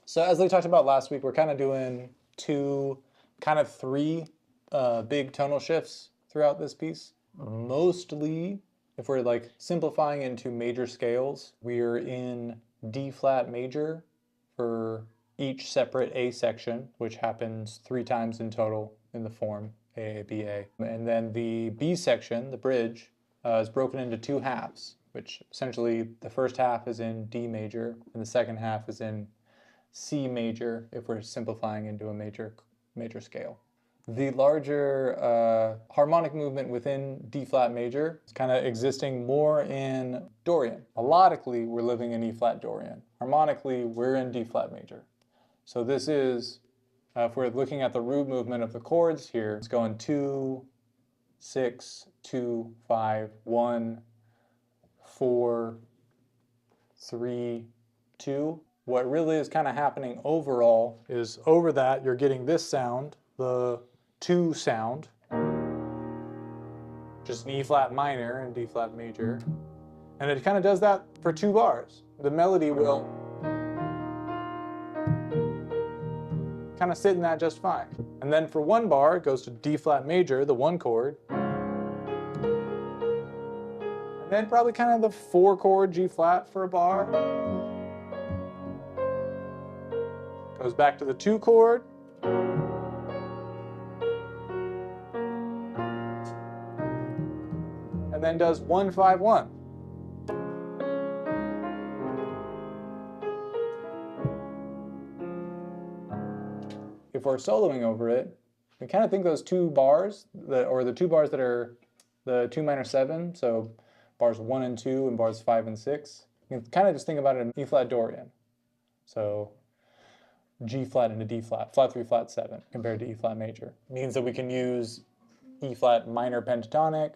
So as we talked about last week, we're kind of doing three big tonal shifts throughout this piece. Mostly, if we're like simplifying into major scales, we're in D flat major for each separate A section, which happens 3 times in total in the form A, B, A. And then the B section, the bridge, is broken into 2 halves, which essentially the first half is in D major and the second half is in C major if we're simplifying into a major scale. The larger harmonic movement within D flat major is kind of existing more in Dorian. Melodically, we're living in E flat Dorian. Harmonically, we're in D flat major. So this is, if we're looking at the root movement of the chords here, it's going 2, 6, 2, 5, 1, 4, 3, 2. What really is kind of happening overall is over that you're getting this sound, the 2 sound, just an E flat minor and D flat major. And it kind of does that for 2 bars. The melody will kind of sit in that just fine. And then for 1 bar, it goes to D flat major, the 1 chord. And then probably kind of the 4 chord G flat for a bar. Goes back to the 2 chord. And then does 1, 5, 1. If we're soloing over it, we kind of think those 2 bars, or the 2 bars that are the 2 minor 7, so bars 1 and 2 and bars 5 and 6, you can kind of just think about it in E flat Dorian. So G flat into D flat, flat 3, flat 7, compared to E flat major. It means that we can use E flat minor pentatonic.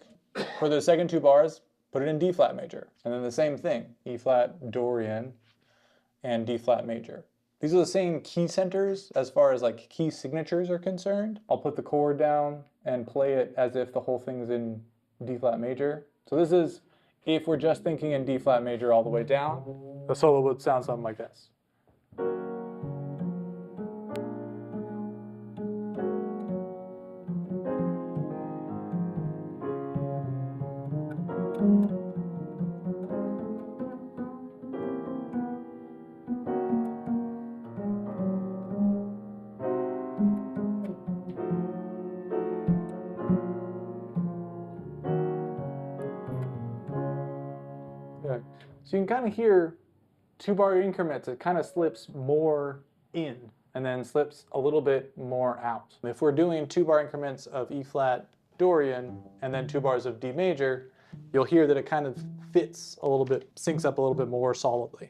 For the second 2 bars, put it in D flat major. And then the same thing, E flat Dorian and D flat major. These are the same key centers as far as like key signatures are concerned. I'll put the chord down and play it as if the whole thing's in D flat major. So this is, if we're just thinking in D flat major all the way down, the solo would sound something like this. So you can kind of hear 2 bar increments. It kind of slips more in and then slips a little bit more out. If we're doing 2 bar increments of E flat Dorian and then 2 bars of D major, you'll hear that it kind of fits a little bit, syncs up a little bit more solidly.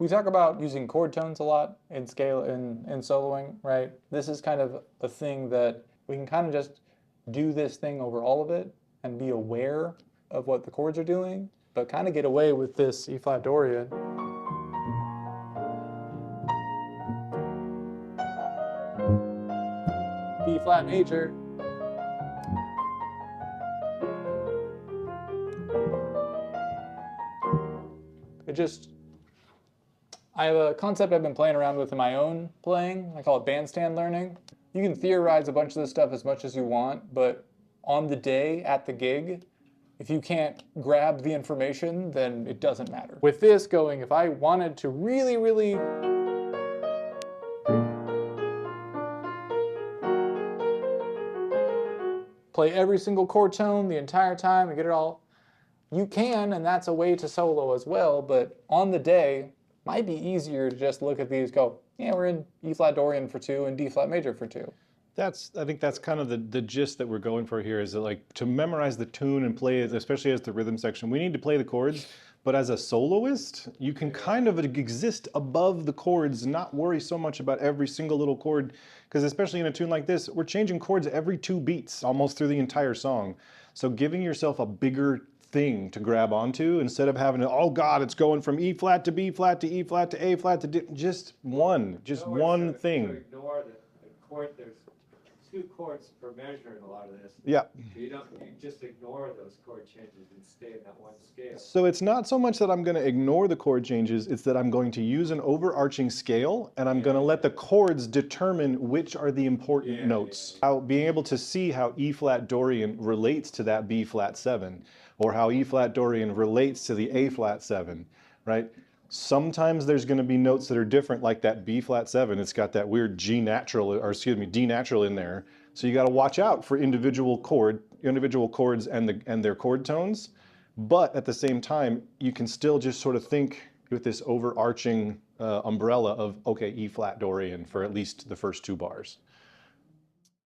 We talk about using chord tones a lot in soloing, right? This is kind of a thing that we can kind of just do this thing over all of it and be aware of what the chords are doing, but kind of get away with this E flat Dorian. D flat major. I have a concept I've been playing around with in my own playing. I call it bandstand learning. You can theorize a bunch of this stuff as much as you want, but on the day, at the gig, if you can't grab the information, then it doesn't matter. With this going, if I wanted to really, really play every single chord tone the entire time and get it all, you can, and that's a way to solo as well, but on the day, might be easier to just look at these, go, yeah, we're in E flat Dorian for 2 and D flat major for 2. I think that's kind of the gist that we're going for here, is that like to memorize the tune and play it, especially as the rhythm section, we need to play the chords, But as a soloist, you can kind of exist above the chords, not worry so much about every single little chord, because especially in a tune like this, we're changing chords every 2 beats, almost through the entire song. So giving yourself a bigger thing to grab onto, instead of having to, oh God, it's going from E flat to B flat to E flat to A flat to D, just one thing. To ignore the chord, there's 2 chords per measure in a lot of this. Yeah. You just ignore those chord changes and stay in that one scale. So it's not so much that I'm going to ignore the chord changes, it's that I'm going to use an overarching scale and I'm going to let the chords determine which are the important notes. How being able to see how E flat Dorian relates to that B flat 7, or how E flat Dorian relates to the A flat 7, right? Sometimes there's going to be notes that are different, like that B flat 7. It's got that weird G natural, or excuse me, D natural in there. So you got to watch out for individual chords and their chord tones. But at the same time, you can still just sort of think with this overarching umbrella of, okay, E flat Dorian for at least the first 2 bars.